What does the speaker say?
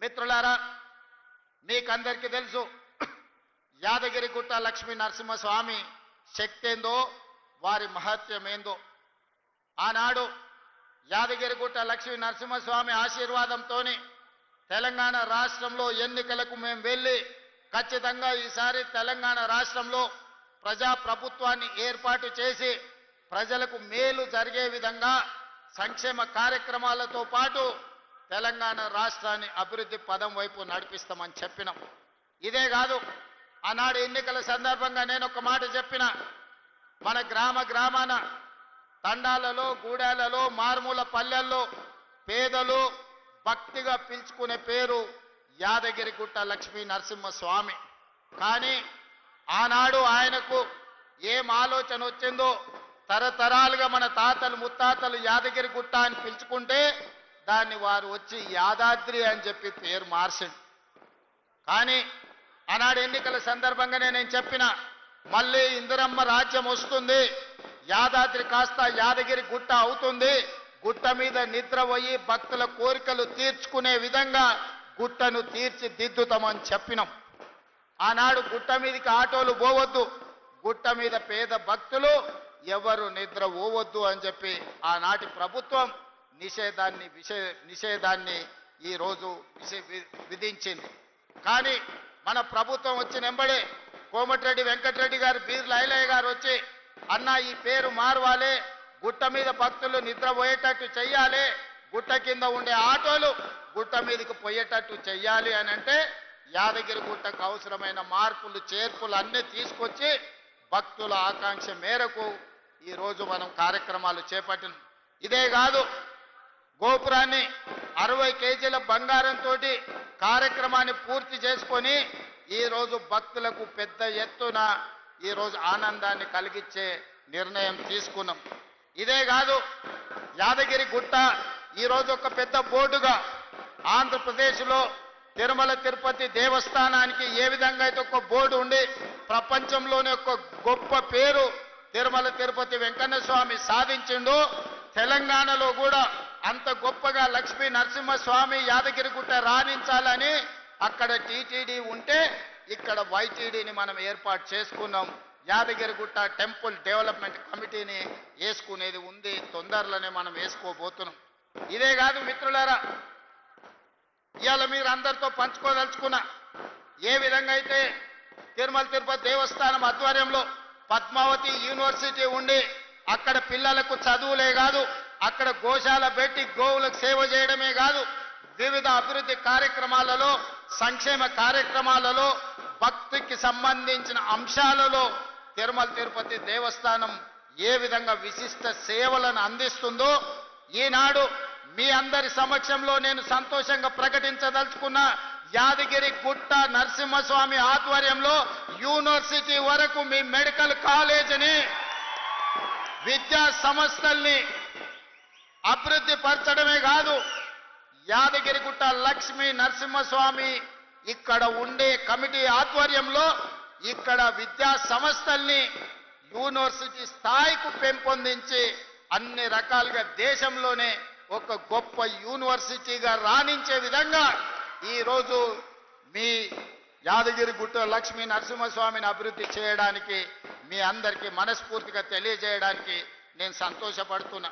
మిత్రులారా, మీకందరికీ తెలుసు యాదగిరిగుట్ట లక్ష్మీ నరసింహస్వామి శక్తి ఏందో, వారి మహత్యం ఏందో. ఆనాడు యాదగిరిగుట్ట లక్ష్మీ నరసింహస్వామి ఆశీర్వాదంతోని తెలంగాణ రాష్ట్రంలో ఎన్నికలకు మేము వెళ్ళి ఖచ్చితంగా ఈసారి తెలంగాణ రాష్ట్రంలో ప్రజాప్రభుత్వాన్ని ఏర్పాటు చేసి ప్రజలకు మేలు జరిగే విధంగా సంక్షేమ కార్యక్రమాలతో పాటు తెలంగాణ రాష్ట్రాన్ని అభివృద్ధి పదం వైపు నడిపిస్తామని చెప్పినాం. ఇదే కాదు, ఆనాడు ఎన్నికల సందర్భంగా నేను ఒక మాట చెప్పిన, మన గ్రామాన తండాలలో, గూడాలలో, మారుమూల పల్లెల్లో పేదలు భక్తిగా పిలుచుకునే పేరు యాదగిరిగుట్ట లక్ష్మీ నరసింహస్వామి. కానీ ఆనాడు ఆయనకు ఏం ఆలోచన వచ్చిందో, తరతరాలుగా మన తాతలు ముత్తాతలు యాదగిరిగుట్ట అని పిలుచుకుంటే దాన్ని వారు వచ్చి యాదాద్రి అని చెప్పి పేరు మార్చింది. కానీ ఆనాడు ఎన్నికల సందర్భంగానే నేను చెప్పిన, మళ్ళీ ఇందిరమ్మ రాజ్యం వస్తుంది, యాదాద్రి కాస్త యాదగిరి గుట్ట అవుతుంది, గుట్ట మీద నిద్రపోయి భక్తుల కోరికలు తీర్చుకునే విధంగా గుట్టను తీర్చిదిద్దుతామని చెప్పినాం. ఆనాడు గుట్ట మీదకి ఆటోలు పోవద్దు, గుట్ట మీద పేద భక్తులు ఎవరు నిద్ర పోవద్దు అని చెప్పి ఆనాటి ప్రభుత్వం నిషేధాన్ని ఈరోజు విధించింది. కానీ మన ప్రభుత్వం వచ్చిన వెంబడే కోమటిరెడ్డి వెంకటరెడ్డి గారు, బీర్ల ఐలయ్య గారు వచ్చి, అన్న ఈ పేరు మారవాలి, గుట్ట మీద భక్తులు నిద్రపోయేటట్టు చెయ్యాలి, గుట్ట కింద ఉండే ఆటోలు గుట్ట మీదకి పోయేటట్టు చెయ్యాలి అని అంటే యాదగిరి గుట్టకు అవసరమైన మార్పులు చేర్పులు అన్నీ తీసుకొచ్చి భక్తుల ఆకాంక్ష మేరకు ఈరోజు మనం కార్యక్రమాలు చేపట్టిన. ఇదే కాదు, గోపురాన్ని 60 కేజీల బంగారంతో కార్యక్రమాన్ని పూర్తి చేసుకొని ఈరోజు భక్తులకు పెద్ద ఎత్తున ఈరోజు ఆనందాన్ని కలిగించే నిర్ణయం తీసుకున్నాం. ఇదే కాదు, యాదగిరి గుట్ట ఈరోజు ఒక పెద్ద బోర్డుగా ఆంధ్రప్రదేశ్లో తిరుమల తిరుపతి దేవస్థానానికి ఏ విధంగా అయితే ఒక బోర్డు ఉండి ప్రపంచంలోనే ఒక గొప్ప పేరు తిరుమల తిరుపతి వెంకన్న స్వామి సాధించిండు, తెలంగాణలో కూడా అంత గొప్పగా లక్ష్మీ నరసింహస్వామి యాదగిరిగుట్ట రాణించాలని అక్కడ టీటీడీ ఉంటే ఇక్కడ వైటీడీని మనం ఏర్పాటు చేసుకున్నాం. యాదగిరిగుట్ట టెంపుల్ డెవలప్మెంట్ కమిటీని వేసుకునేది ఉంది, తొందరలోనే మనం వేసుకోబోతున్నాం. ఇదే కాదు మిత్రులారా, ఇవాళ మీరు అందరితో పంచుకోదలుచుకున్న, ఏ విధంగా అయితే తిరుమల తిరుపతి దేవస్థానం ఆధ్వర్యంలో పద్మావతి యూనివర్సిటీ ఉండి అక్కడ పిల్లలకు చదువులే కాదు, అక్కడ గోశాల పెట్టి గోవులకు సేవ చేయడమే కాదు, వివిధ అభివృద్ధి కార్యక్రమాలలో, సంక్షేమ కార్యక్రమాలలో, భక్తికి సంబంధించిన అంశాలలో తిరుమల తిరుపతి దేవస్థానం ఏ విధంగా విశిష్ట సేవలను అందిస్తుందో ఈనాడు మీ అందరి సమక్షంలో నేను సంతోషంగా ప్రకటించదలుచుకున్న, యాదగిరి గుట్ట నరసింహస్వామి ఆధ్వర్యంలో యూనివర్సిటీ వరకు మీ మెడికల్ కాలేజీని, విద్యా సంస్థల్ని అభివృద్ధి పరచడమే కాదు, యాదగిరిగుట్ట లక్ష్మీ నరసింహస్వామి ఇక్కడ ఉండే కమిటీ ఆధ్వర్యంలో ఇక్కడ విద్యా సంస్థల్ని యూనివర్సిటీ స్థాయికి పెంపొందించి అన్ని రకాలుగా దేశంలోనే ఒక గొప్ప యూనివర్సిటీగా రాణించే విధంగా ఈరోజు మీ యాదగిరిగుట్ట లక్ష్మీ నరసింహస్వామిని అభివృద్ధి చేయడానికి మీ అందరికీ మనస్ఫూర్తిగా తెలియజేయడానికి నేను సంతోషపడుతున్నా.